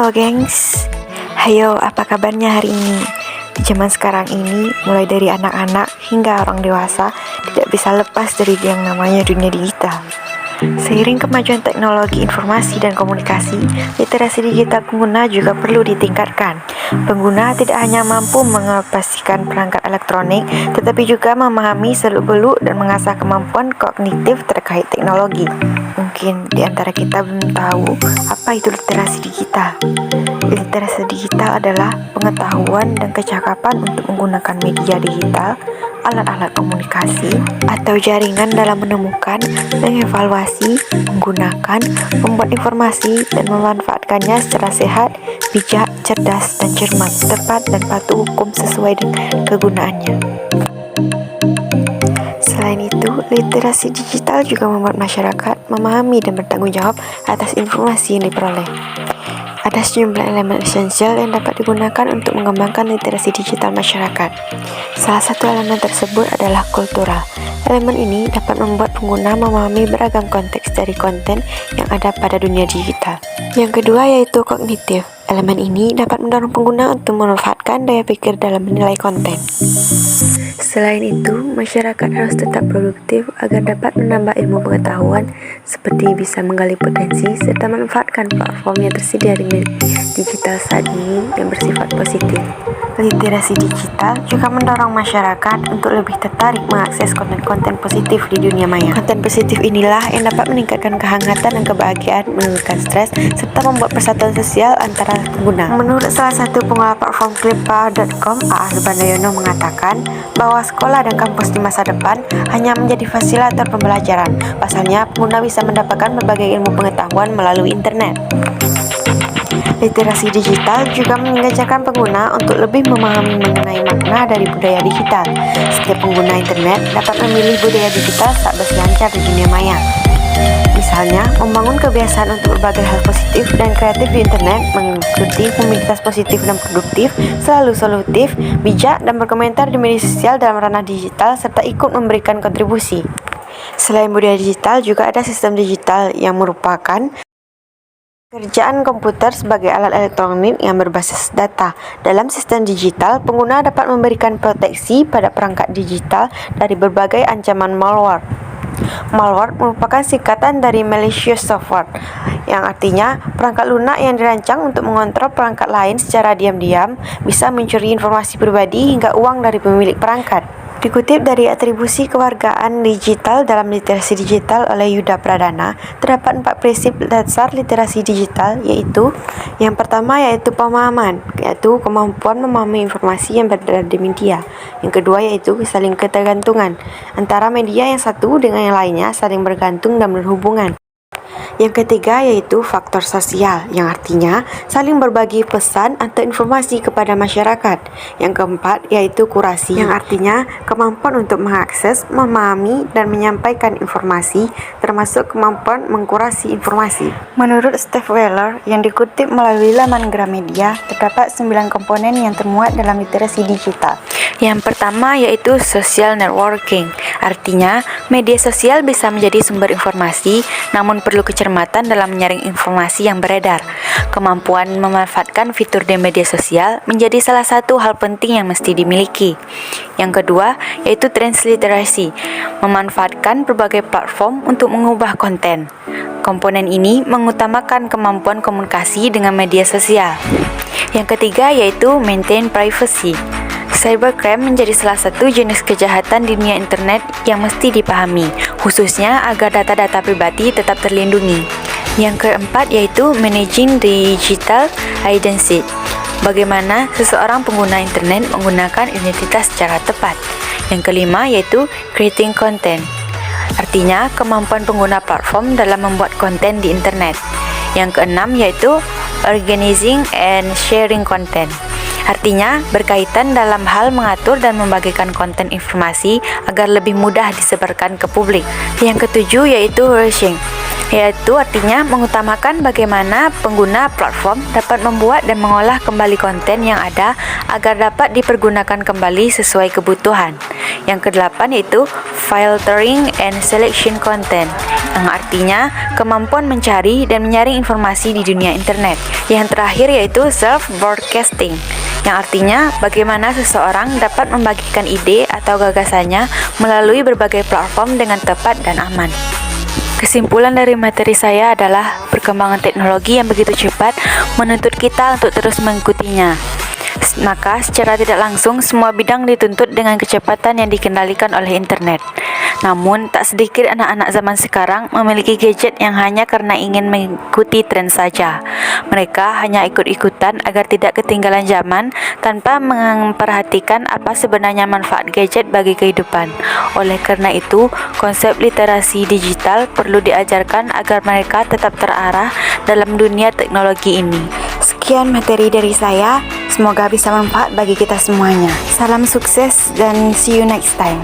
Halo gengs, hayo apa kabarnya hari ini? Di zaman sekarang ini, mulai dari anak-anak hingga orang dewasa tidak bisa lepas dari yang namanya dunia digital. Seiring kemajuan teknologi informasi dan komunikasi, literasi digital pengguna juga perlu ditingkatkan. Pengguna tidak hanya mampu mengoperasikan perangkat elektronik, tetapi juga memahami seluk-beluk dan mengasah kemampuan kognitif terkait teknologi. Mungkin di antara kita belum tahu apa itu literasi digital. Literasi digital adalah pengetahuan dan kecakapan untuk menggunakan media digital, alat-alat komunikasi, atau jaringan dalam menemukan, mengevaluasi, menggunakan, membuat informasi, dan memanfaatkannya secara sehat, bijak, cerdas, dan cermat, tepat, dan patuh hukum sesuai dengan kegunaannya. Selain itu, literasi digital juga membuat masyarakat memahami dan bertanggung jawab atas informasi yang diperoleh. Ada sejumlah elemen esensial yang dapat digunakan untuk mengembangkan literasi digital masyarakat. Salah satu elemen tersebut adalah kultural. Elemen ini dapat membuat pengguna memahami beragam konteks dari konten yang ada pada dunia digital. Yang kedua yaitu kognitif. Elemen ini dapat mendorong pengguna untuk memanfaatkan daya pikir dalam menilai konten. Selain itu, masyarakat harus tetap produktif agar dapat menambah ilmu pengetahuan seperti bisa menggali potensi serta memanfaatkan platform yang tersedia di media digital saat ini yang bersifat positif. Literasi digital juga mendorong masyarakat untuk lebih tertarik mengakses konten-konten positif di dunia maya. Konten positif inilah yang dapat meningkatkan kehangatan dan kebahagiaan, menurunkan stres, serta membuat persatuan sosial antara pengguna. Menurut salah satu pengelola platform Clipa.com, A.A. Subandoyono mengatakan bahwa sekolah dan kampus di masa depan hanya menjadi fasilitator pembelajaran. Pasalnya, pengguna bisa mendapatkan berbagai ilmu pengetahuan melalui internet. Literasi digital juga mengajarkan pengguna untuk lebih memahami mengenai makna dari budaya digital. Setiap pengguna internet dapat memilih budaya digital saat berselancar di dunia maya. Misalnya, membangun kebiasaan untuk berbagai hal positif dan kreatif di internet, mengikuti komunitas positif dan produktif, selalu solutif, bijak, dan berkomentar di media sosial dalam ranah digital, serta ikut memberikan kontribusi. Selain budaya digital, juga ada sistem digital yang merupakan kerjaan komputer sebagai alat elektronik yang berbasis data. Dalam sistem digital, pengguna dapat memberikan proteksi pada perangkat digital dari berbagai ancaman malware. Malware merupakan singkatan dari malicious software, yang artinya perangkat lunak yang dirancang untuk mengontrol perangkat lain secara diam-diam, bisa mencuri informasi pribadi hingga uang dari pemilik perangkat. Dikutip dari atribusi kewargaan digital dalam literasi digital oleh Yuda Pradana, terdapat 4 prinsip dasar literasi digital, yaitu yang pertama yaitu pemahaman, yaitu kemampuan memahami informasi yang beredar di media. Yang kedua yaitu saling ketergantungan antara media yang satu dengan yang lainnya, saling bergantung dan berhubungan. Yang ketiga yaitu faktor sosial, yang artinya saling berbagi pesan atau informasi kepada masyarakat. Yang keempat yaitu kurasi, yang artinya kemampuan untuk mengakses, memahami, dan menyampaikan informasi, termasuk kemampuan mengkurasi informasi. Menurut Steve Weller yang dikutip melalui laman Gramedia, terdapat 9 komponen yang termuat dalam literasi digital. Yang pertama yaitu social networking, artinya media sosial bisa menjadi sumber informasi, namun perlu kecermatan dalam menyaring informasi yang beredar. Kemampuan memanfaatkan fitur di media sosial menjadi salah satu hal penting yang mesti dimiliki. Yang kedua yaitu transliterasi, memanfaatkan berbagai platform untuk mengubah konten. Komponen ini mengutamakan kemampuan komunikasi dengan media sosial. Yang ketiga yaitu maintain privacy. Cybercrime menjadi salah satu jenis kejahatan di dunia internet yang mesti dipahami, khususnya agar data-data pribadi tetap terlindungi. Yang keempat yaitu managing digital identity. Bagaimana seseorang pengguna internet menggunakan identitas secara tepat. Yang kelima yaitu creating content. Artinya kemampuan pengguna platform dalam membuat konten di internet. Yang keenam yaitu organizing and sharing content. Artinya berkaitan dalam hal mengatur dan membagikan konten informasi agar lebih mudah disebarkan ke publik. Yang ketujuh yaitu hashing, yaitu artinya mengutamakan bagaimana pengguna platform dapat membuat dan mengolah kembali konten yang ada agar dapat dipergunakan kembali sesuai kebutuhan. Yang kedelapan yaitu filtering and selection content, yang artinya kemampuan mencari dan menyaring informasi di dunia internet. Yang terakhir yaitu self-broadcasting, yang artinya bagaimana seseorang dapat membagikan ide atau gagasannya melalui berbagai platform dengan tepat dan aman. Kesimpulan dari materi saya adalah perkembangan teknologi yang begitu cepat menuntut kita untuk terus mengikutinya. Maka secara tidak langsung semua bidang dituntut dengan kecepatan yang dikendalikan oleh internet. Namun tak sedikit anak-anak zaman sekarang memiliki gadget yang hanya karena ingin mengikuti tren saja. Mereka hanya ikut-ikutan agar tidak ketinggalan zaman tanpa memperhatikan apa sebenarnya manfaat gadget bagi kehidupan. Oleh karena itu, konsep literasi digital perlu diajarkan agar mereka tetap terarah dalam dunia teknologi ini. Sekian materi dari saya, semoga bisa bermanfaat bagi kita semuanya. Salam sukses dan see you next time.